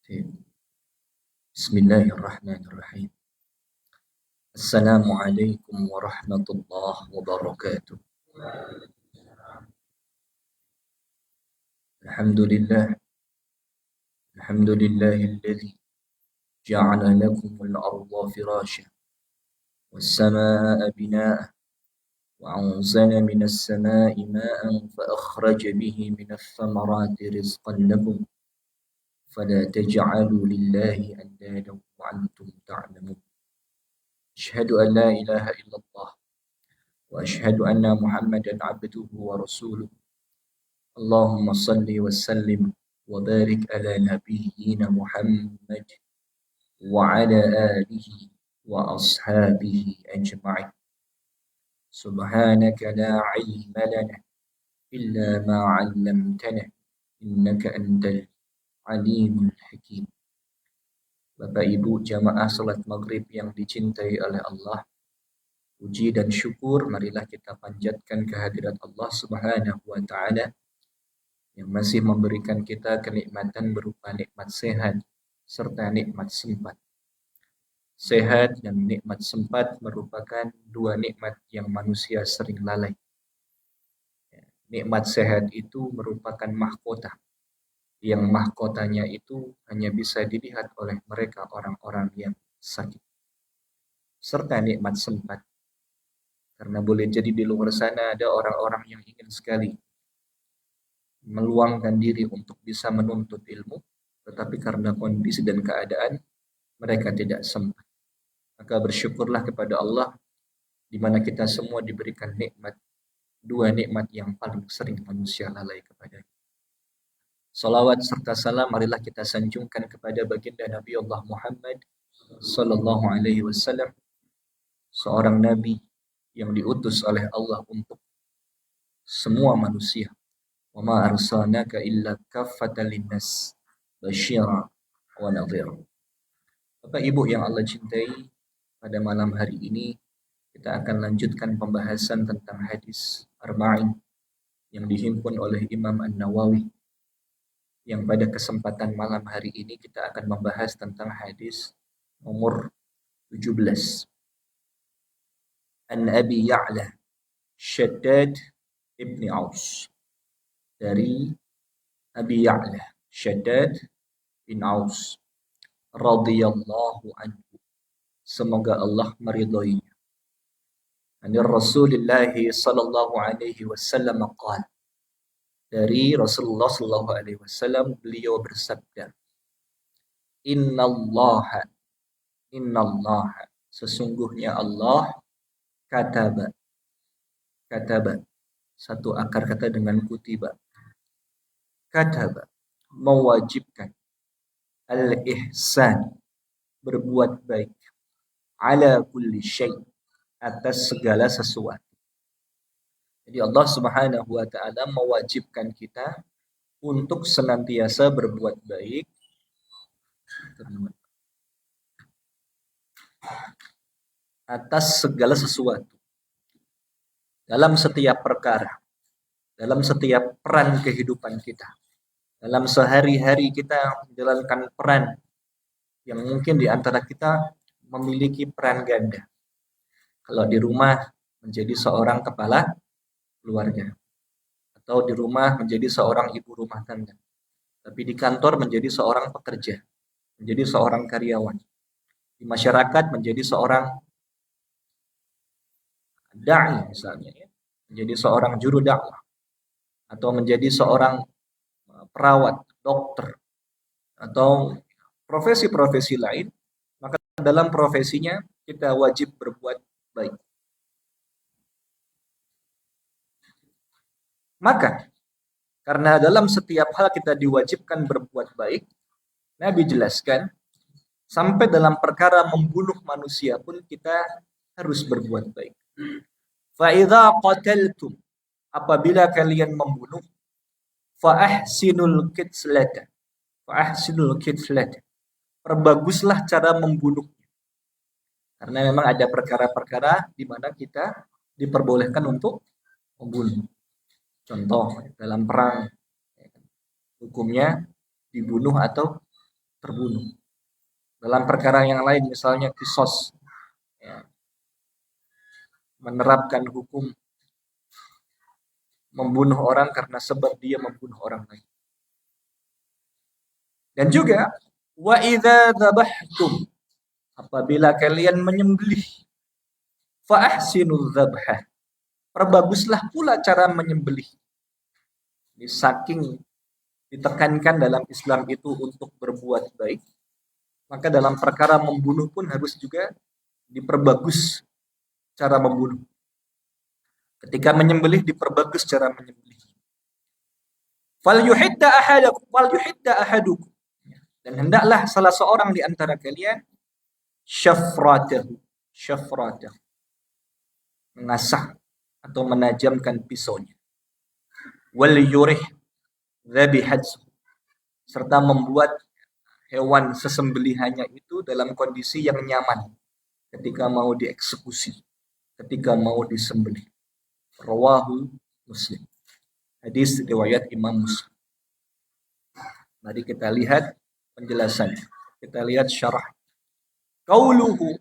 Bismillahirrahmanirrahim. Assalamualaikum warahmatullahi wabarakatuh. Alhamdulillah, alhamdulillahilladzi ja'ala lakumul arda firasya was samaa'a binaa'a wa anzala minas samaa'i maa'an fa akhraja bihi minas thamarati rizqan lakum fala taj'alu lillahi andadan wa antum ta'lamun. Asyhadu an la ilaha illallah wa asyhadu anna Muhammadan 'abduhu wa rasuluh. Allahumma salli wa sallim wa barik ala nabiyyina Muhammad wa ala alihi wa ashabihi ajma'in. Subhanaka la ilma lana illa ma 'allamtana innaka antal alimul hakim. Bapak Ibu jamaah salat maghrib yang dicintai oleh Allah, puji dan syukur marilah kita panjatkan kehadirat Allah Subhanahu wa taala yang masih memberikan kita kenikmatan berupa nikmat sehat serta nikmat sempat. Sehat dan nikmat sempat merupakan dua nikmat yang manusia sering lalai. Nikmat sehat itu merupakan mahkota, yang mahkotanya itu hanya bisa dilihat oleh mereka orang-orang yang sakit. Serta nikmat sempat, karena boleh jadi di luar sana ada orang-orang yang ingin sekali meluangkan diri untuk bisa menuntut ilmu, tetapi karena kondisi dan keadaan mereka tidak sempat. Maka bersyukurlah kepada Allah di mana kita semua diberikan nikmat, dua nikmat yang paling sering manusia lalai kepadanya. Salawat serta salam marilah kita sanjungkan kepada baginda Nabi Allah Muhammad sallallahu alaihi wasallam, seorang nabi yang diutus oleh Allah untuk semua manusia. Wa ma arsalnaka illa kaffatan linnas basyira wa nadhira. Bapak Ibu yang Allah cintai, pada malam hari ini kita akan lanjutkan pembahasan tentang hadis Arba'in yang dihimpun oleh Imam An-Nawawi, yang pada kesempatan malam hari ini kita akan membahas tentang hadis nomor 17. An Abi Ya'la Shaddad ibn Aus, dari Abi Ya'la Shaddad bin Aus radhiyallahu anhu, semoga Allah meridhoinya. Dari Rasulullah sallallahu alaihi wasallam qala, dari Rasulullah sallallahu alaihi wasallam beliau bersabda, innallaha sesungguhnya Allah kataba satu akar kata dengan kutiba, kataba mewajibkan, al-ihsan berbuat baik, ala kulli syai atas segala sesuatu. Jadi Allah Subhanahu wa taala mewajibkan kita untuk senantiasa berbuat baik atas segala sesuatu, dalam setiap perkara, dalam setiap peran kehidupan kita. Dalam sehari-hari kita menjalankan peran yang mungkin di antara kita memiliki peran ganda. Kalau di rumah menjadi seorang kepala keluarga, atau di rumah menjadi seorang ibu rumah tangga, tapi di kantor menjadi seorang pekerja, menjadi seorang karyawan, di masyarakat menjadi seorang da'i misalnya, menjadi seorang juru dakwah, atau menjadi seorang perawat, dokter, atau profesi-profesi lain, maka dalam profesinya kita wajib berbuat baik. Maka karena dalam setiap hal kita diwajibkan berbuat baik, Nabi jelaskan sampai dalam perkara membunuh manusia pun kita harus berbuat baik. Fa idza qataltum, apabila kalian membunuh, fa ahsinul qitlata, perbaguslah cara membunuhnya. Karena memang ada perkara-perkara di mana kita diperbolehkan untuk membunuh. Contoh dalam perang, hukumnya dibunuh atau terbunuh. Dalam perkara yang lain misalnya kisos, ya, menerapkan hukum membunuh orang karena sebab dia membunuh orang lain. Dan juga wa idza dzabhtum, apabila kalian menyembelih, fa ahsinuz dzabha, perbaguslah pula cara menyembelih. Saking ditekankan dalam Islam itu untuk berbuat baik, maka dalam perkara membunuh pun harus juga diperbagus cara membunuh. Ketika menyembelih diperbagus cara menyembelih. Fal yuhidda ahadukum, dan hendaklah salah seorang di antara kalian syafratahu, mengasah atau menajamkan pisaunya. Wal yurih dhabihat, serta membuat hewan sesembelihannya itu dalam kondisi yang nyaman ketika mau dieksekusi, ketika mau disembelih. Rawahu Muslim. Hadis riwayat Imam Muslim. Mari kita lihat penjelasannya. Kita lihat syarah. Qauluhu,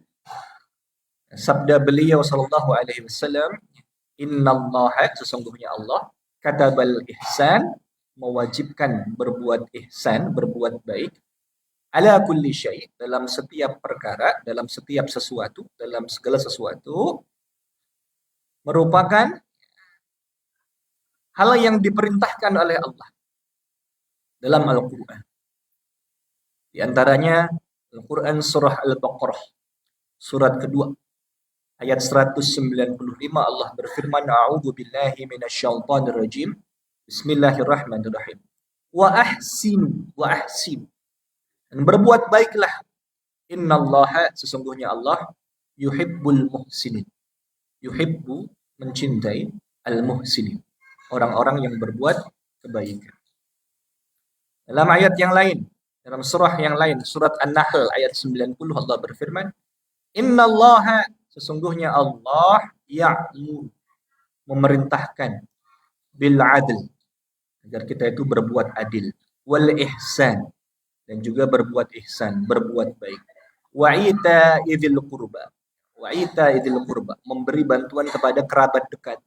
sabda beliau sallallahu alaihi wasallam, innallaha, sesungguhnya Allah, katabal ihsan, mewajibkan berbuat ihsan, berbuat baik, ala kulli syai', dalam setiap perkara, dalam setiap sesuatu, dalam segala sesuatu, merupakan hal yang diperintahkan oleh Allah dalam Al-Quran. Di antaranya Al-Quran surah Al-Baqarah, surat kedua, ayat 195, Allah berfirman, A'udzu billahi minasyaitonir rajim. Bismillahirrahmanirrahim. Wa ahsinu, dan berbuat baiklah. Innallaha, sesungguhnya Allah, yuhibbul muhsinin. Yuhibbu, mencintai, al-muhsinin, orang-orang yang berbuat kebaikan. Dalam ayat yang lain, dalam surah yang lain, surat An-Nahl ayat 90, Allah berfirman, innallaha, sesungguhnya Allah, ya'muru, memerintahkan, bil adl, agar kita itu berbuat adil, wal ihsan, dan juga berbuat ihsan, berbuat baik, wa ita'idil qurba, memberi bantuan kepada kerabat dekat,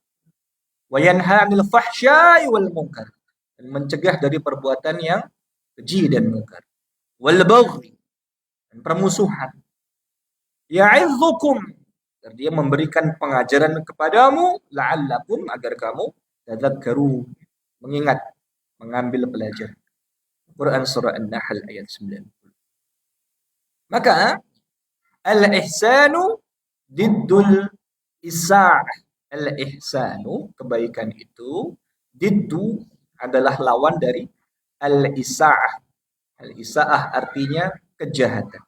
wa yanha 'anil fahsya'i wal munkar, dan mencegah dari perbuatan yang keji dan munkar, wal baghi, dan permusuhan, ya'idzukum, agar dia memberikan pengajaran kepadamu, la'allakum, agar kamu tadzakkarun, mengingat, mengambil pelajaran. Quran surah An-Nahl ayat 90. Maka al-ihsanu diddul isa'ah. Al-ihsanu, kebaikan itu, diddu, adalah lawan dari al-isa'ah. Al-isa'ah artinya kejahatan.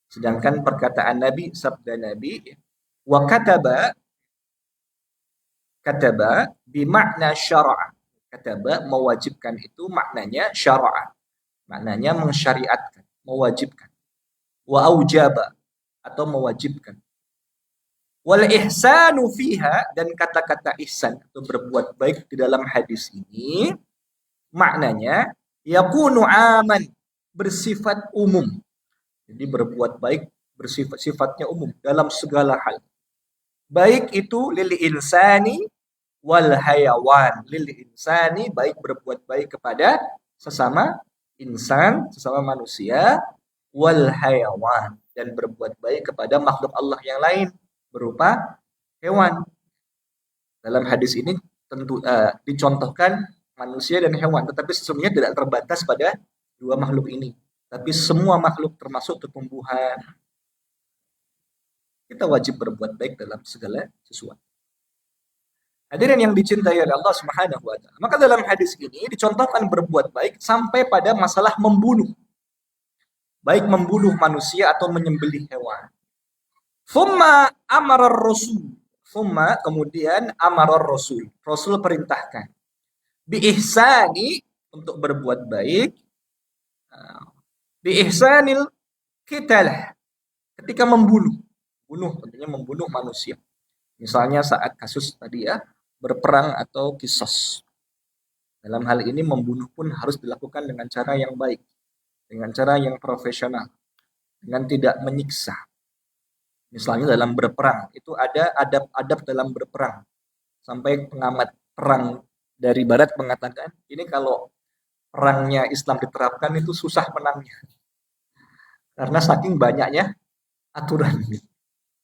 Sedangkan perkataan Nabi, sabda Nabi, wa kataba bimakna syara'a. Kataba, mewajibkan, itu maknanya syara'a, maknanya mensyariatkan, mewajibkan. Wa aujaba, atau mewajibkan. Wal ihsanu fiha, dan kata-kata ihsan atau berbuat baik di dalam hadis ini maknanya yakunu aman, bersifat umum. Jadi berbuat baik sifatnya umum dalam segala hal. Baik itu lil insani wal hayawan. Lil insani, baik berbuat baik kepada sesama insan, sesama manusia, wal hayawan, dan berbuat baik kepada makhluk Allah yang lain berupa hewan. Dalam hadis ini tentu dicontohkan manusia dan hewan, tetapi sesungguhnya tidak terbatas pada dua makhluk ini, tapi semua makhluk termasuk tumbuhan. Kita wajib berbuat baik dalam segala sesuatu. Hadirin yang dicintai oleh Allah Subhanahu wa taala. Maka dalam hadis ini dicontohkan berbuat baik sampai pada masalah membunuh. Baik membunuh manusia atau menyembelih hewan. Thumma amara rasul. Thumma, kemudian amara rasul. Rasul perintahkan. Bi ihsani, untuk berbuat baik. Bi ihsanil qitalah, ketika membunuh. Bunuh, tentunya membunuh manusia. Misalnya saat kasus tadi ya, berperang atau kisos. Dalam hal ini membunuh pun harus dilakukan dengan cara yang baik. dengan cara yang profesional, dengan tidak menyiksa. Misalnya dalam berperang, itu ada adab-adab dalam berperang. Sampai pengamat perang dari barat mengatakan, ini kalau perangnya Islam diterapkan itu susah menangnya. Karena saking banyaknya aturan.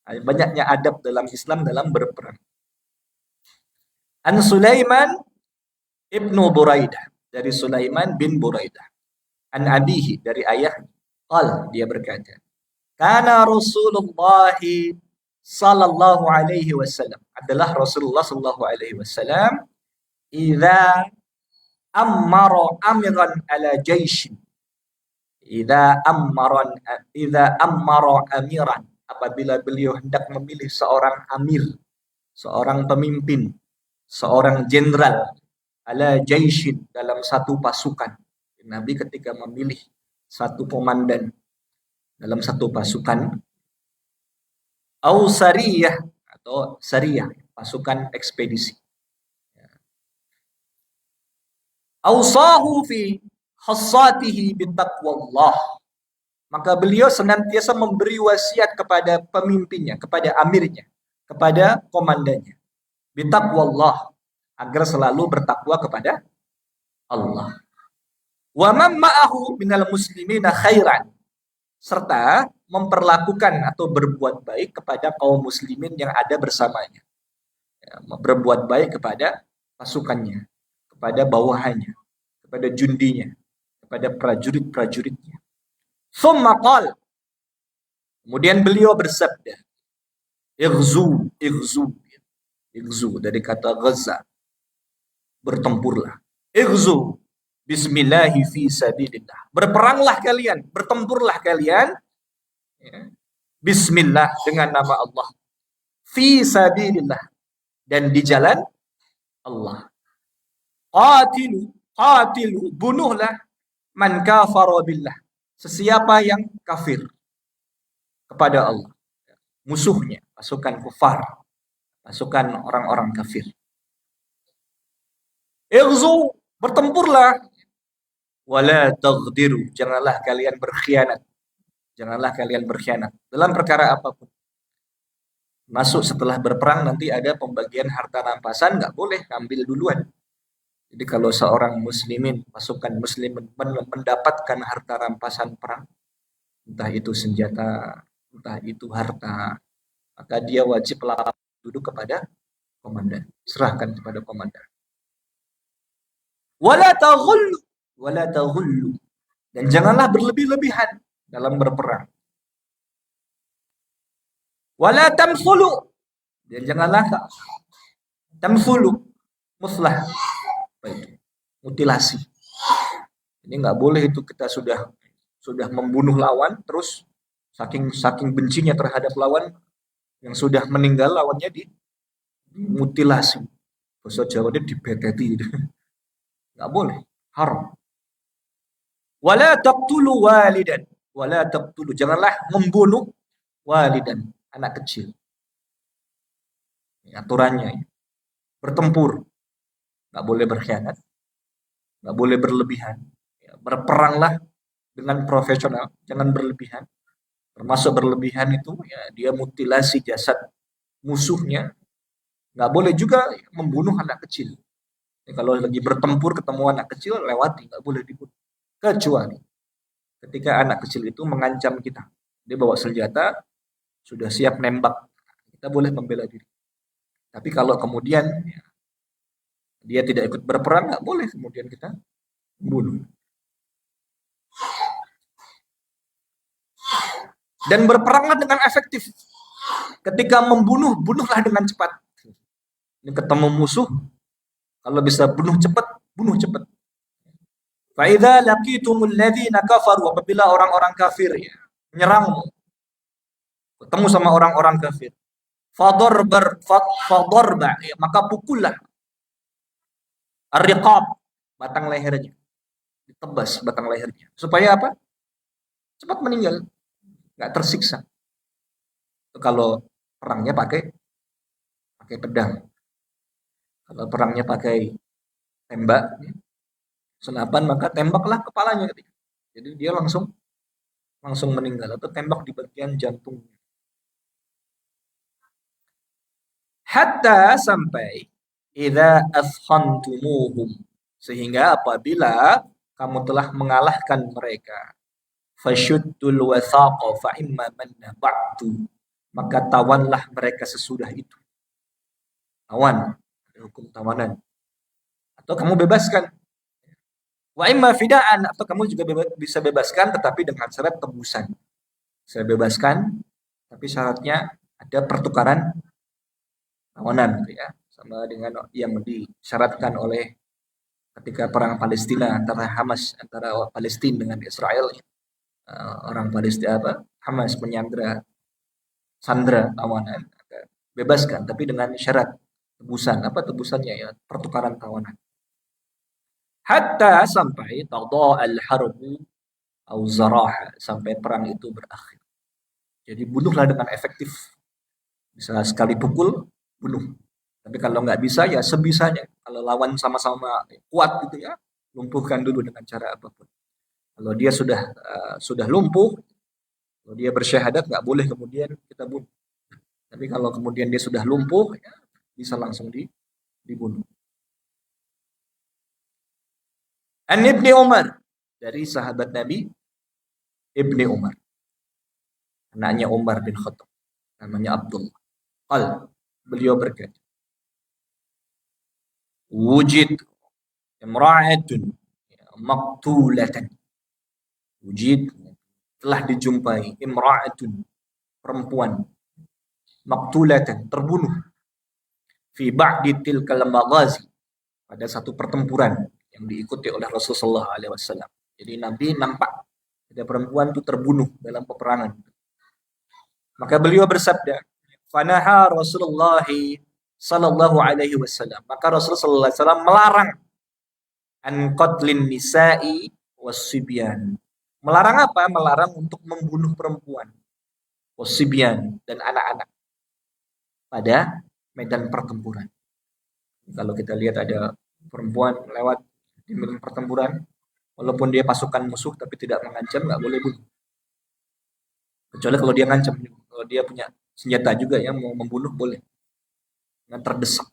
Banyaknya adab dalam Islam dalam berperang. An Sulaiman ibnu Buraidah. Dari Sulaiman bin Buraidah. An abihi. Dari ayah. Qal. Dia berkata. Kana Rasulullah sallallahu alaihi wasallam. Adalah Rasulullah sallallahu alaihi wasallam. Idza ammara amiran ala jaishin. Idza ammara amiran, apabila beliau hendak memilih seorang amir, seorang pemimpin, seorang jenderal ala jaishin, dalam satu pasukan. Nabi ketika memilih satu komandan dalam satu pasukan, au sariyah, atau sariyah, pasukan ekspedisi. Ausahu fi khassatihi bitaqwallah. Maka beliau senantiasa memberi wasiat kepada pemimpinnya, kepada amirnya, kepada komandannya. Bitaqwallah, agar selalu bertakwa kepada Allah. Wa man ma'ahu minal muslimina khairan, serta memperlakukan atau berbuat baik kepada kaum muslimin yang ada bersamanya. Ya, berbuat baik kepada pasukannya, kepada bawahannya, kepada jundinya, kepada prajurit-prajuritnya. Thumma qala, kemudian beliau bersabda, Ighzu dari kata ghaza, bertempurlah. Ighzu bismillahi fi sabilillah. Berperanglah kalian, bertempurlah kalian, ya, bismillah, dengan nama Allah. Fi sabilillah, dan di jalan Allah. Qatilu, bunuhlah man kafara billah, sesiapa yang kafir kepada Allah. Musuhnya, pasukan kufar, pasukan orang-orang kafir. Ighzu, bertempurlah. Wala taghdiru, janganlah kalian berkhianat. Janganlah kalian berkhianat dalam perkara apapun. Masuk setelah berperang nanti ada pembagian harta rampasan, nggak boleh ambil duluan. Jadi kalau seorang muslimin, pasukan muslimin mendapatkan harta rampasan perang, entah itu senjata, entah itu harta, maka dia wajib duduk kepada komandan, serahkan kepada komandan. Wala taghullu, dan janganlah berlebih-lebihan dalam berperang. Wala tamthulu, dan janganlah tamthulu, muslah, mutilasi. Ini nggak boleh, itu kita sudah membunuh lawan, terus saking bencinya terhadap lawan yang sudah meninggal, lawannya dimutilasi. Bahasa Jawa dia dibeteti. Nggak boleh, haram. Wala taqtulu walidan, janganlah membunuh walidan, anak kecil. Ini aturannya. Bertempur, nggak boleh berkhianat, nggak boleh berlebihan. Berperanglah dengan profesional, jangan berlebihan. Termasuk berlebihan itu, ya, dia mutilasi jasad musuhnya. Nggak boleh juga membunuh anak kecil. Kalau lagi bertempur ketemu anak kecil, lewati, nggak boleh dibunuh. Kecuali ketika anak kecil itu mengancam kita, dia bawa senjata, sudah siap nembak, kita boleh membela diri. Tapi kalau kemudian dia tidak ikut berperang, nggak boleh kemudian kita bunuh. Dan berperanglah dengan efektif. Ketika membunuh, bunuhlah dengan cepat. Ini ketemu musuh, kalau bisa bunuh cepat, bunuh cepat. Fa idza laqitumul ladzina kafaru, apabila orang-orang kafir menyerangmu, ketemu sama orang-orang kafir, fadarba, maka pukullah ar-riqab, batang lehernya, ditebas batang lehernya, supaya apa? Cepat meninggal, nggak tersiksa. Itu kalau perangnya pakai pedang. Kalau perangnya pakai tembak, senapan, maka tembaklah kepalanya ketika Jadi dia langsung meninggal atau tembak di bagian jantung. Hatta sampai idza afkhantumuhum, sehingga apabila kamu telah mengalahkan mereka, fashuddul wathaqa fa imma manna ba'du, maka tawanlah mereka sesudah itu. Tawan, hukum tawanan. Atau kamu bebaskan. Wa imma fida'an, atau kamu juga bisa bebaskan tetapi dengan syarat tebusan. Saya bebaskan tapi syaratnya ada pertukaran tawanan gitu ya, sama dengan yang disyaratkan oleh ketika perang Palestina antara Palestina dengan Israel. Orang Palestina Hamas menyandra sandra tawanan, bebaskan tapi dengan syarat tebusan. Apa tebusannya ya? Pertukaran tawanan. Hatta sampai tadha al-harbu au zaraha, sampai perang itu berakhir. Jadi bunuhlah dengan efektif. Bisa sekali pukul, bunuh. Tapi kalau nggak bisa ya sebisanya. Kalau lawan sama-sama kuat gitu ya, lumpuhkan dulu dengan cara apapun. Kalau dia sudah lumpuh, kalau dia bersyahadat nggak boleh kemudian kita bunuh. Tapi kalau kemudian dia sudah lumpuh, ya, bisa langsung dibunuh. An Ibni Umar, dari sahabat Nabi Ibni Umar, anaknya Umar bin Khattab, namanya Abdullah. Beliau berkata, wujid imra'atun maqtulatan. Wujid, telah dijumpai, imra'atun, perempuan, maqtulatan, terbunuh, fi ba'di tilkal maghazi, pada satu pertempuran yang diikuti oleh Rasulullah SAW. Jadi Nabi nampak ada perempuan itu terbunuh dalam peperangan. Maka beliau bersabda, fanaha Rasulullah sallallahu alaihi wasallam. Maka Rasulullah sallallahu alaihi wasallam melarang an qatlin nisa'i wassibyan. Melarang apa? Melarang untuk membunuh perempuan, wassibyan, dan anak-anak pada medan pertempuran. Kalau kita lihat ada perempuan lewat di medan pertempuran, walaupun dia pasukan musuh tapi tidak mengancam, nggak boleh bunuh. Kecuali kalau dia ngancam, kalau dia punya senjata juga yang mau membunuh boleh. Dengan terdesak.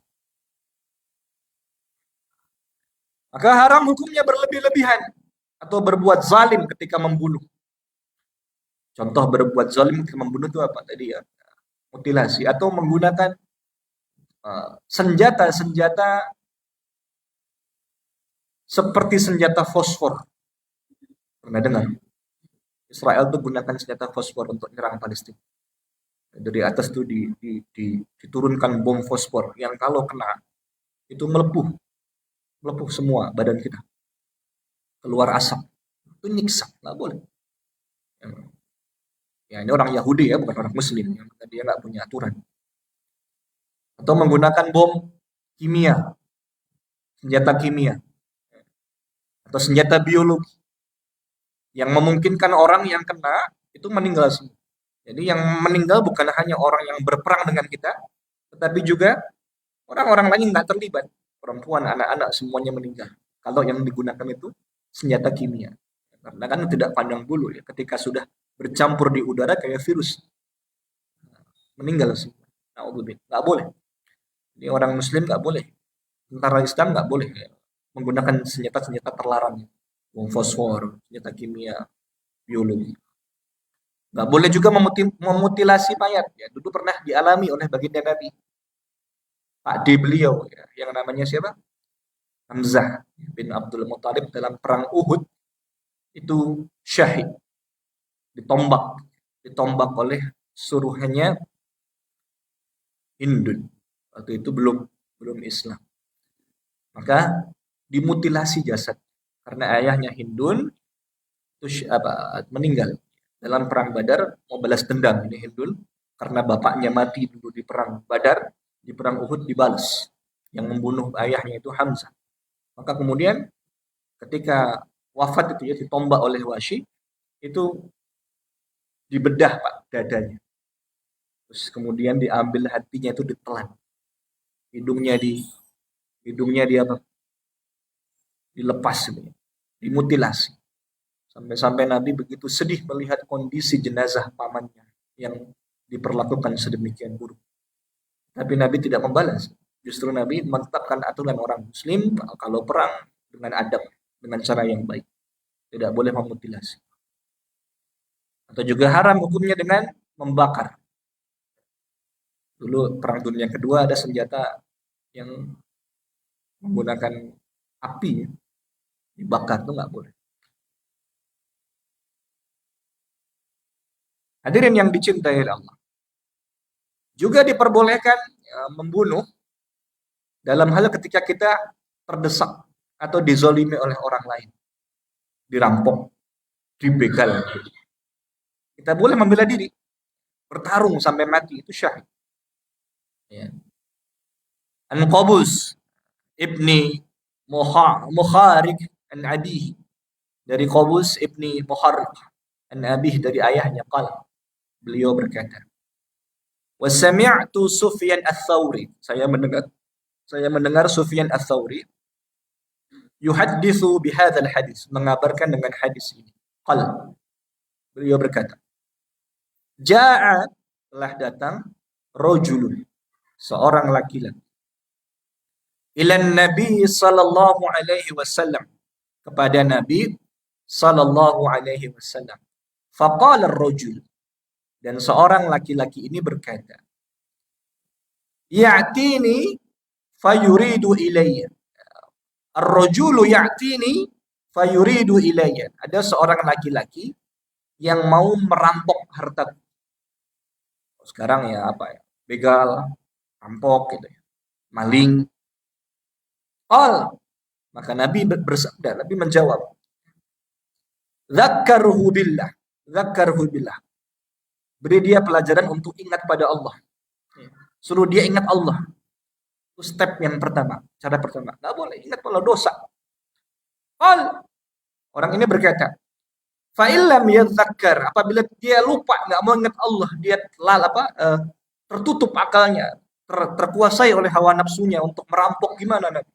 Maka haram hukumnya berlebih-lebihan atau berbuat zalim ketika membunuh. Contoh berbuat zalim ketika membunuh itu apa tadi ya? Mutilasi atau menggunakan senjata-senjata seperti senjata fosfor. Pernah dengar? Israel tuh gunakan senjata fosfor untuk menyerang Palestina. Dari atas tuh diturunkan bom fosfor yang kalau kena itu melepuh semua badan kita, keluar asap, itu nyiksa, nggak boleh. Ya ini orang Yahudi ya, bukan orang Muslim, dia nggak punya aturan. Atau menggunakan bom kimia, senjata kimia, atau senjata biologi yang memungkinkan orang yang kena itu meninggal semua. Jadi yang meninggal bukan hanya orang yang berperang dengan kita, tetapi juga orang-orang lain nggak terlibat. Perempuan, anak-anak semuanya meninggal. Kalau yang digunakan itu senjata kimia. Karena kan tidak pandang bulu ya. Ketika sudah bercampur di udara kayak virus, meninggal semua. Nggak boleh. Ini orang Muslim nggak boleh. Tentara Islam nggak boleh ya, menggunakan senjata-senjata terlarang. Bom fosfor, senjata kimia, biologi. Nggak boleh juga memutilasi mayat. Ya, dulu pernah dialami oleh baginda Nabi. Pak D beliau, ya, yang namanya siapa? Hamzah bin Abdul Muttalib dalam perang Uhud itu syahid, ditombak oleh suruhannya Hindun. Waktu itu belum Islam. Maka dimutilasi jasad karena ayahnya Hindun itu meninggal dalam perang Badar, mau balas dendam ini Hindun karena bapaknya mati dulu di perang Badar, di perang Uhud dibalas. Yang membunuh ayahnya itu Hamzah. Maka kemudian ketika wafat itu ya ditombak oleh Wahsy, itu dibedah Pak dadanya. Terus kemudian diambil hatinya itu ditelan. Hidungnya di apa? Dilepas, dimutilasi Sampai-sampai Nabi begitu sedih melihat kondisi jenazah pamannya yang diperlakukan sedemikian buruk. Tapi Nabi tidak membalas. Justru Nabi menetapkan aturan orang Muslim kalau perang dengan adab, dengan cara yang baik. Tidak boleh memutilasi. Atau juga haram hukumnya dengan membakar. Dulu perang dunia kedua ada senjata yang menggunakan api, ya. Dibakar itu nggak boleh. Hadirin yang dicintai Allah. Juga diperbolehkan membunuh dalam hal ketika kita terdesak atau dizolimi oleh orang lain. Dirampok, dibegal. Kita boleh membela diri. Bertarung sampai mati, itu syahid. Ya. An-Qabus ibni Mukharik an Abihi. Dari Qabus ibni Mukharik an Abihi, dari ayahnya. Beliau berkata, "Wasami'tu Sufyan ats-Tsauri." Saya mendengar Sufyan ats-Tsauri yuhadditsu bihadzal hadis, mengabarkan dengan hadis ini. Beliau berkata, "Ja'a," telah datang, "rajulun," seorang laki-laki, "ilan Nabi sallallahu alaihi wasallam," kepada Nabi sallallahu alaihi wasallam. Faqala ar-rajul, dan seorang laki-laki ini berkata, "Ya'tini fayuridu ilayya." Ar-rajulu ya'tini fayuridu ilayya. Ada seorang laki-laki yang mau merampok harta. Sekarang ya apa ya? Begal, rampok gitu ya. Maling. Maka Nabi bersabda, Nabi menjawab, "Dzakkarhu billah." Dzakkarhu billah. Beri dia pelajaran untuk ingat pada Allah. Suruh dia ingat Allah. Itu step yang pertama, cara pertama. Nggak boleh ingat kalau dosa. Orang ini berkata, fa illam yadzakkar, apabila dia lupa, nggak mau ingat Allah, dia tertutup akalnya, terkuasai oleh hawa nafsunya untuk merampok, gimana Nabi?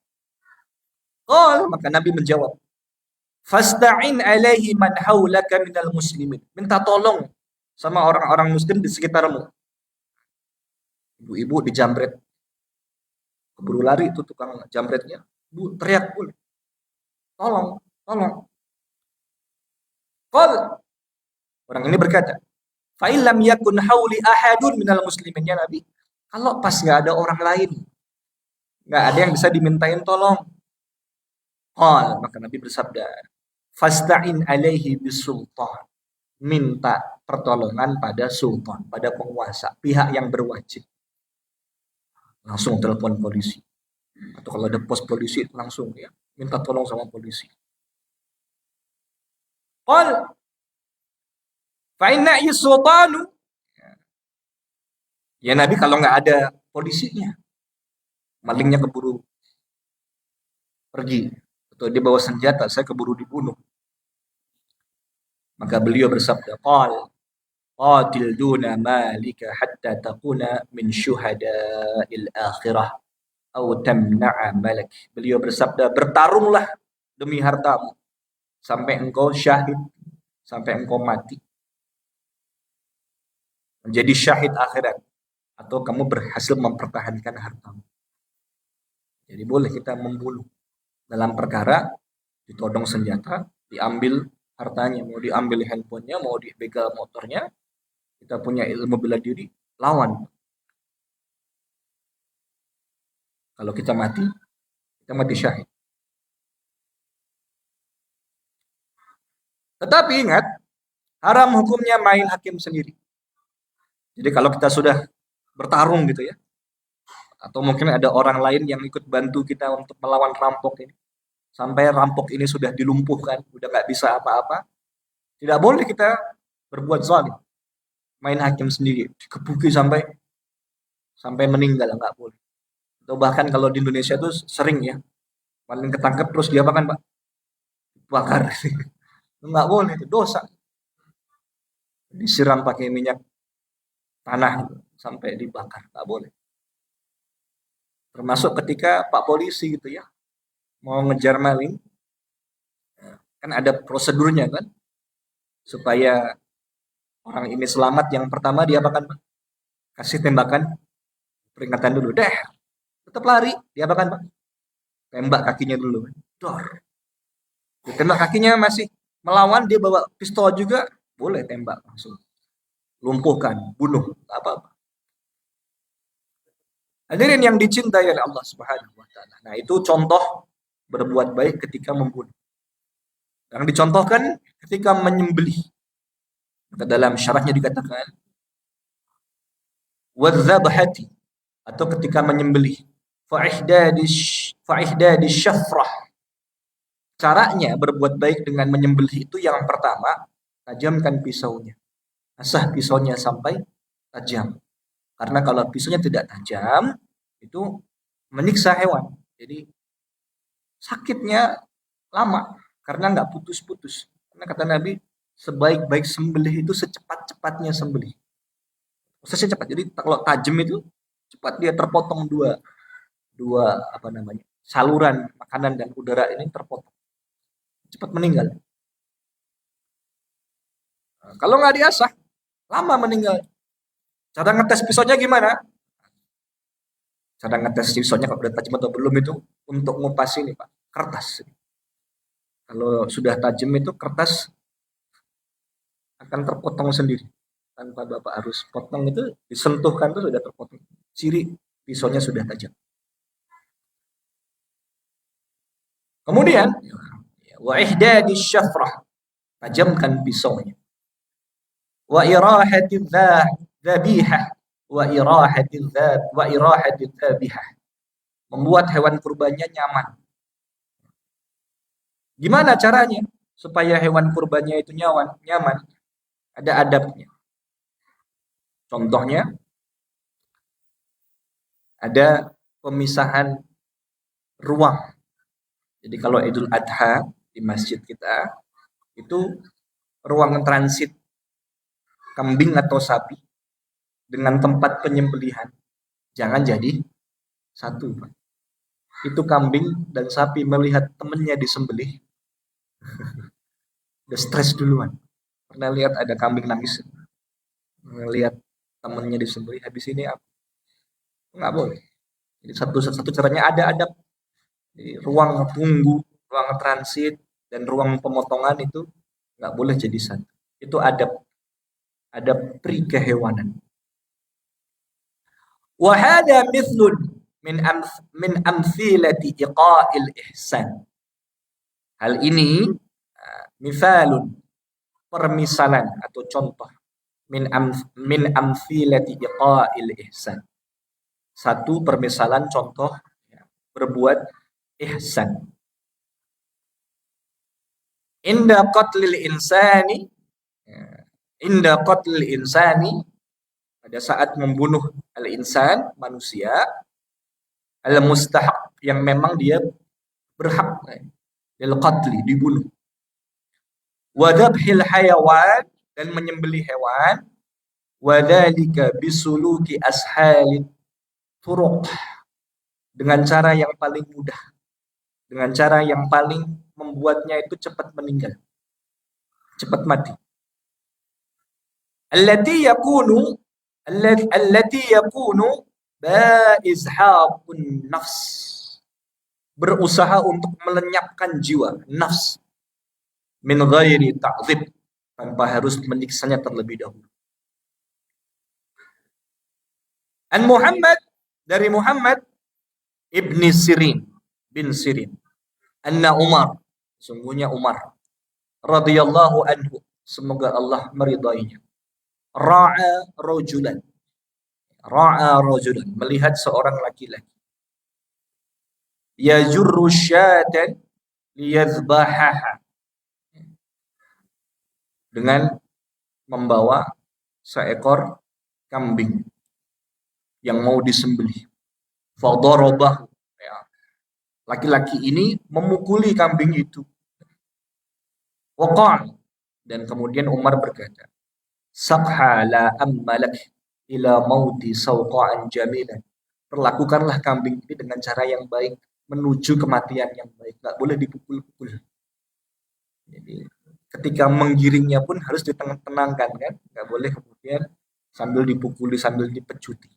Maka Nabi menjawab, fasta'in alaihi man haulaka minal muslimin. Minta tolong sama orang-orang muslim di sekitarmu. Ibu-ibu dijamret, keburu lari itu tukang jamretnya. Bu, teriak pun, tolong. Orang ini berkata, fa illam yakun hauli ahadun minal muslimin, ya Nabi. Kalau pas nggak ada orang lain, nggak ada yang bisa dimintain tolong. Maka Nabi bersabda, fasta'in alaihi bisultan. Minta pertolongan pada sultan, pada penguasa, pihak yang berwajib. Langsung telepon polisi. Atau kalau ada pos polisi, langsung ya minta tolong sama polisi. Fa'inna sultanu. Ya Nabi, kalau nggak ada polisinya, malingnya keburu pergi, atau dia bawa senjata, saya keburu dibunuh. Maka beliau bersabda, qatil duna malika hatta takuna min syuhada'il akhirah atau tamna'a malak. Beliau bersabda, bertarunglah demi hartamu sampai engkau syahid, sampai engkau mati, menjadi syahid akhirat, atau kamu berhasil mempertahankan hartamu. Jadi boleh kita membunuh dalam perkara ditodong senjata, diambil hartanya, mau diambil handphonenya, mau dibegal motornya, kita punya ilmu bela diri, lawan. Kalau kita mati syahid. Tetapi ingat, haram hukumnya main hakim sendiri. Jadi kalau kita sudah bertarung gitu ya, atau mungkin ada orang lain yang ikut bantu kita untuk melawan rampok ini, sampai rampok ini sudah dilumpuhkan, udah nggak bisa apa-apa, tidak boleh kita berbuat zalim, main hakim sendiri, dikebuki sampai meninggal, nggak boleh. Atau bahkan kalau di Indonesia itu sering ya, paling ketangkep terus dia kan Pak, bakar, nggak boleh, itu dosa. Disiram pakai minyak tanah sampai dibakar, nggak boleh. Termasuk ketika Pak polisi gitu ya, mau ngejar maling, kan ada prosedurnya kan, supaya orang ini selamat. Yang pertama diapakan, Pak? Kasih tembakan peringatan dulu. Deh, tetap lari. Diapakan, Pak? Tembak kakinya dulu. Dor. Tembak kakinya masih melawan, dia bawa pistol juga, boleh tembak langsung. Lumpuhkan, bunuh, nggak apa-apa. Hadirin yang dicintai oleh Allah Subhanahu wa taala. Nah, itu contoh berbuat baik ketika membunuh. Yang dicontohkan ketika menyembelih. Maka dalam syarahnya dikatakan wadzabhati, atau ketika menyembelih, fa'ihdadi syafrah. Caranya berbuat baik dengan menyembelih itu yang pertama, tajamkan pisaunya. Asah pisaunya sampai tajam. Karena kalau pisaunya tidak tajam, itu menyiksa hewan. Jadi sakitnya lama karena nggak putus-putus. Karena kata Nabi, sebaik-baik sembelih itu secepat-cepatnya sembelih. Prosesnya cepat. Jadi kalau tajam itu cepat, dia terpotong dua saluran makanan dan udara ini terpotong. Cepat meninggal. Nah, kalau nggak diasah, lama meninggal. Cara ngetes pisaunya gimana? Cara ngetes pisaunya kalau udah tajam atau belum itu untuk ngupas ini, Pak, kertas. Kalau sudah tajam itu kertas akan terpotong sendiri. Tanpa Bapak harus potong, itu disentuhkan itu sudah terpotong. Ciri pisaunya sudah tajam. Kemudian wa ihdadi syafrah, tajamkan pisaunya. Wa irahati dzabihah wa irahati dzabihah, membuat hewan kurbannya nyaman. Gimana caranya supaya hewan kurbannya itu nyaman? Ada adabnya. Contohnya ada pemisahan ruang. Jadi kalau Idul Adha di masjid kita itu ruang transit kambing atau sapi dengan tempat penyembelihan jangan jadi satu, Pak. Itu kambing dan sapi melihat temannya disembelih, udah stres duluan. Pernah lihat ada kambing nangis, melihat temannya disembelih, habis ini apa? Nggak boleh. Jadi satu caranya ada adab. Jadi ruang tunggu, ruang transit, dan ruang pemotongan itu nggak boleh jadi satu. Itu adab pre-kehewanan. Wa hadha mithlun min amthilati iqa'il ihsan. Hal ini misalun, permisalan atau contoh min amthilati iqa'il ihsan. Satu permisalan contoh berbuat ihsan. Inda qatlil insani, pada saat membunuh al-insan, manusia, al-mustahaq, yang memang dia berhak lil qatli, dibunuh. Wa dzabhil hayawan, dan menyembelih hewan, wa dzalika bisuluki ashalit turuq, dengan cara yang paling mudah, dengan cara yang paling membuatnya itu cepat meninggal, cepat mati. Allati yakunu ba'izhabun nafs, berusaha untuk melenyapkan jiwa, nafs, min ghairi ta'dzib, tanpa harus menyiksanya terlebih dahulu. An Muhammad, dari Muhammad ibni Sirin, bin Sirin, anna Umar, sungguhnya Umar radhiyallahu anhu, semoga Allah meridainya, ra'a rajulan, melihat seorang laki-laki, yajurru syatan liyadhbahaha, dengan membawa seekor kambing yang mau disembelih. Fadarabahu, laki-laki ini memukuli kambing itu. Waqal, dan kemudian Umar berkata, Sabha la ammalak ila mauti sawqa'an jamilan, perlakukanlah kambing ini dengan cara yang baik menuju kematian yang baik, enggak boleh dipukul-pukul. Jadi ketika menggiringnya pun harus ditenangkan kan, nggak boleh kemudian sambil dipukuli, sambil dipecuti.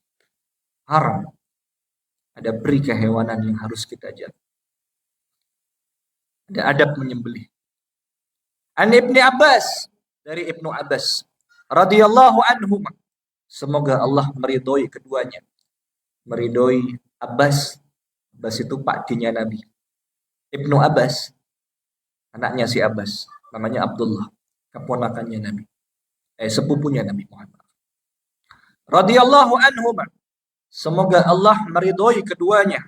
Haram. Ada peri kehewanan yang harus kita jaga. Ada adab menyembelih. An Ibnu Abbas, dari Ibnu Abbas radhiyallahu anhu, semoga Allah meridhoi keduanya. Meridhoi Abbas. Abbas itu pakdinya Nabi. Ibnu Abbas, anaknya si Abbas, namanya Abdullah, keponakannya Nabi. Sepupunya Nabi Muhammad. Radhiyallahu anhu, semoga Allah meridhoi keduanya.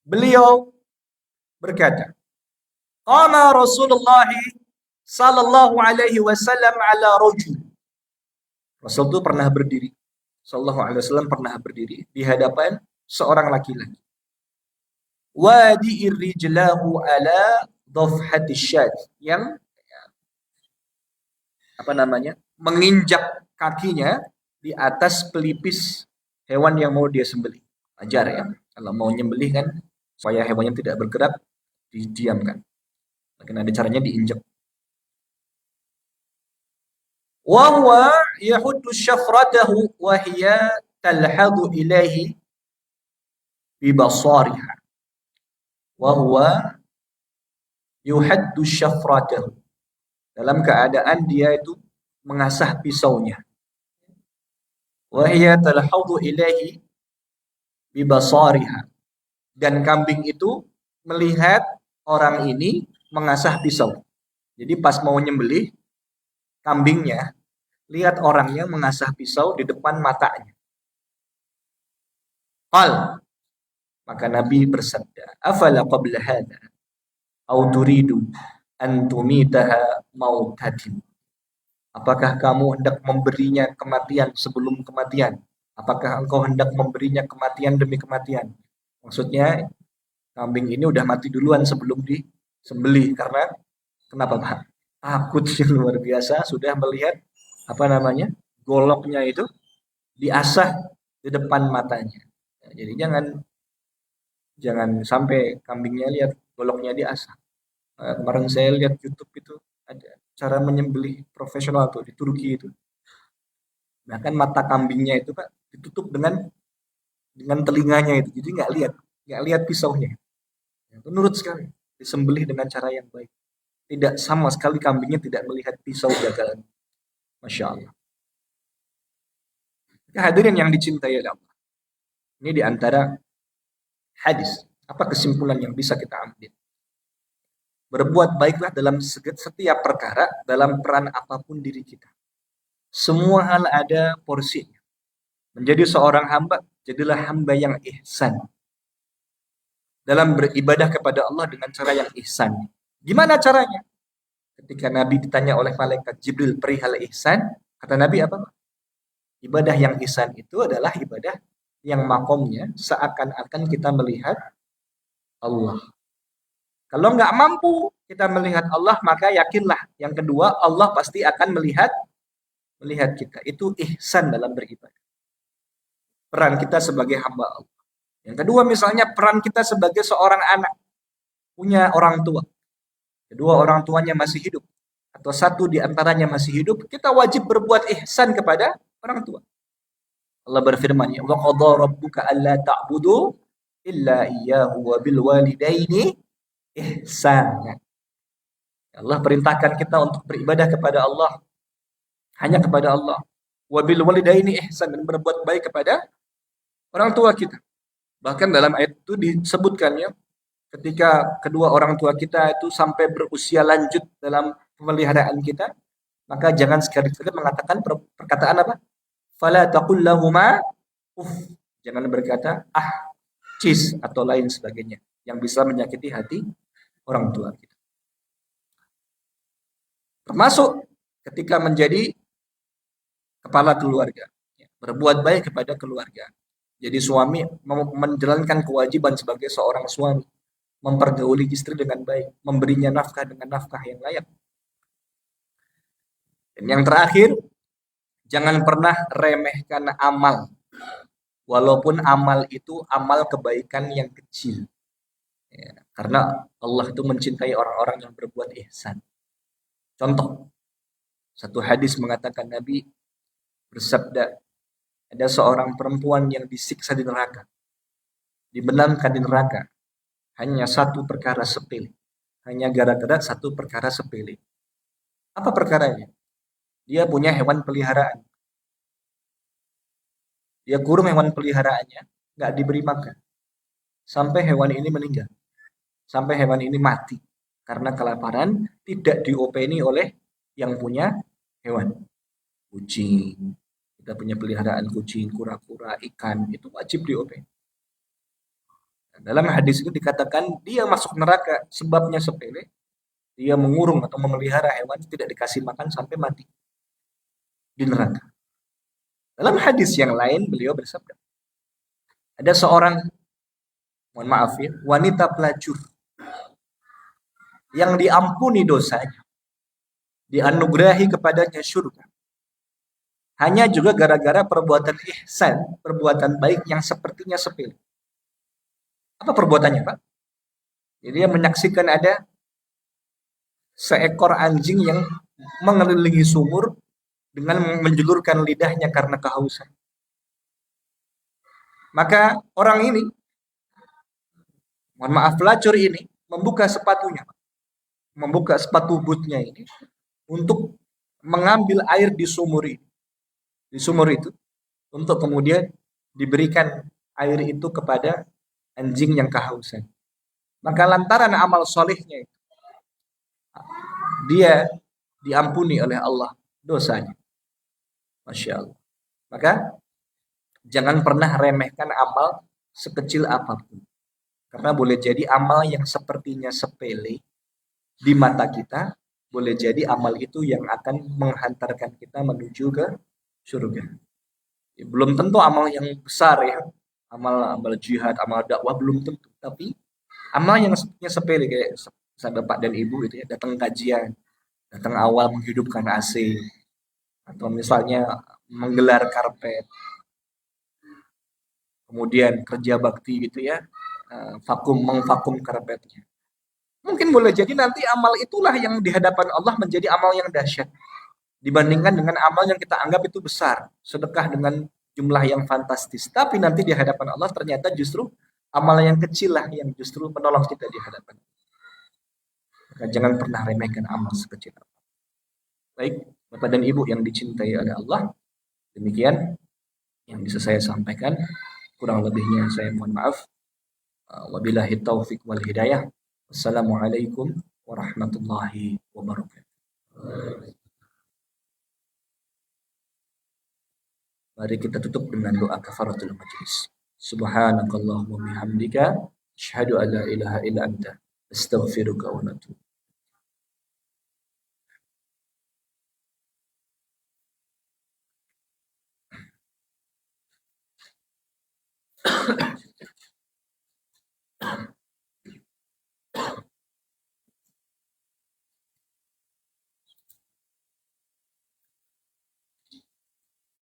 Beliau berkata, qama Rasulullah sallallahu alaihi wasallam ala rajul. Rasul itu pernah berdiri, sallallahu alaihi wasallam pernah berdiri di hadapan seorang laki-laki. Wadi'ir rijlahu ala dhafhati syad, yang menginjak kakinya di atas pelipis hewan yang mau dia sembelih. Ajar ya, kalau mau nyembelih kan supaya hewannya tidak bergerak, didiamkan. Mungkin ada caranya diinjak. Wa huwa yahuddu syafratahu wa hiya talhadu ilaihi bi basariha. Wa huwa yuhaddu syafratahu, dalam keadaan dia itu mengasah pisaunya. Wa hiya talhadu ilaihi bi basariha, dan kambing itu melihat orang ini mengasah pisau. Jadi pas mau nyembelih, kambingnya lihat orangnya mengasah pisau di depan matanya. Maka Nabi bersabda, afala qabla hadha au turidu an tumitaha mautatin. Apakah kamu hendak memberinya kematian sebelum kematian? Apakah engkau hendak memberinya kematian demi kematian? Maksudnya kambing ini udah mati duluan sebelum disembelih, karena kenapa Pak? Takut yang luar biasa, sudah melihat goloknya itu diasah di depan matanya. Jadi jangan sampai kambingnya lihat goloknya diasah. Kemarin saya lihat YouTube itu ada cara menyembelih profesional tuh di Turki itu. Bahkan mata kambingnya itu Pak ditutup dengan telinganya itu, jadi nggak lihat pisaunya. Itu nurut sekali, disembelih dengan cara yang baik. Tidak sama sekali kambingnya tidak melihat pisau jagalan. Masya Allah. Hadirin yang dicintai oleh Allah. Ini diantara hadis. Apa kesimpulan yang bisa kita ambil? Berbuat baiklah dalam setiap perkara, dalam peran apapun diri kita. Semua hal ada porsinya. Menjadi seorang hamba, jadilah hamba yang ihsan. Dalam beribadah kepada Allah dengan cara yang ihsan. Gimana caranya? Ketika Nabi ditanya oleh malaikat Jibril perihal ihsan, kata Nabi apa? Ibadah yang ihsan itu adalah ibadah yang makomnya seakan-akan kita melihat Allah. Kalau nggak mampu kita melihat Allah, maka yakinlah yang kedua, Allah pasti akan melihat kita. Itu ihsan dalam beribadah. Peran kita sebagai hamba Allah. Yang kedua misalnya peran kita sebagai seorang anak, punya orang tua. Kedua orang tuanya masih hidup, atau satu di antaranya masih hidup, kita wajib berbuat ihsan kepada orang tua. Allah berfirman, "Wa qadha rabbuka alla ta'budu illa iyyahu wa bil walidaini ihsana." Allah perintahkan kita untuk beribadah kepada Allah, hanya kepada Allah. Wa bil walidaini ihsan, dan berbuat baik kepada orang tua kita. Bahkan dalam ayat itu disebutkannya, ketika kedua orang tua kita itu sampai berusia lanjut dalam pemeliharaan kita, maka jangan sekali-kali mengatakan perkataan apa? Fala taqul lahuma uff. Jangan berkata cis atau lain sebagainya yang bisa menyakiti hati orang tua kita. Termasuk ketika menjadi kepala keluarga, berbuat baik kepada keluarga. Jadi suami menjalankan kewajiban sebagai seorang suami, mempergauli istri dengan baik, memberinya nafkah dengan nafkah yang layak. Dan yang terakhir, jangan pernah remehkan amal, walaupun amal itu amal kebaikan yang kecil. Ya, karena Allah itu mencintai orang-orang yang berbuat ihsan. Contoh, satu hadis mengatakan Nabi bersabda, ada seorang perempuan yang disiksa di neraka, dibenamkan di neraka, hanya satu perkara sepele. Hanya gara-gara satu perkara sepele. Apa perkaranya? Dia punya hewan peliharaan. Dia kurung hewan peliharaannya, nggak diberi makan. Sampai hewan ini meninggal. Sampai hewan ini mati. Karena kelaparan, tidak diopeni oleh yang punya hewan. Kucing, kita punya peliharaan kucing, kura-kura, ikan, itu wajib diopeni. Dalam hadis itu dikatakan dia masuk neraka sebabnya sepele. Dia mengurung atau memelihara hewan tidak dikasih makan sampai mati di neraka. Dalam hadis yang lain beliau bersabda, ada seorang, mohon maaf ya, wanita pelacur yang diampuni dosanya, dianugerahi kepadanya surga. Hanya juga gara-gara perbuatan ihsan, perbuatan baik yang sepertinya sepele. Apa perbuatannya, Pak? Jadi dia menyaksikan ada seekor anjing yang mengelilingi sumur dengan menjulurkan lidahnya karena kehausan. Maka orang ini, mohon maaf, pelacur ini membuka sepatunya, membuka sepatu bootnya ini untuk mengambil air di sumur itu, untuk kemudian diberikan air itu kepada anjing yang kehausan. Maka lantaran amal solehnya itu, dia diampuni oleh Allah dosanya. Masya Allah. Maka jangan pernah remehkan amal sekecil apapun. Karena boleh jadi amal yang sepertinya sepele di mata kita, boleh jadi amal itu yang akan menghantarkan kita menuju ke surga. Ya, belum tentu amal yang besar ya, amal jihad, amal dakwah belum tentu. Tapi amal yang sepertinya sepele kayak bapak dan ibu itu ya, datang kajian, datang awal menghidupkan AC, atau misalnya menggelar karpet, kemudian kerja bakti gitu ya, mengvakum karpetnya. Mungkin boleh jadi nanti amal itulah yang di hadapan Allah menjadi amal yang dahsyat dibandingkan dengan amal yang kita anggap itu besar, sedekah dengan jumlah yang fantastis. Tapi nanti di hadapan Allah ternyata justru amal yang kecil lah yang justru menolong kita di hadapan. Maka jangan pernah remehkan amal sekecil apapun. Baik, Bapak dan Ibu yang dicintai oleh Allah, demikian yang bisa saya sampaikan. Kurang lebihnya saya mohon maaf. Wabillahi taufiq wal hidayah. Wassalamualaikum warahmatullahi wabarakatuh. Mari kita tutup dengan doa kafaratul majlis. Subhanakallahumma bihamdika asyhadu an la ilaha illa anta astaghfiruka wa atubu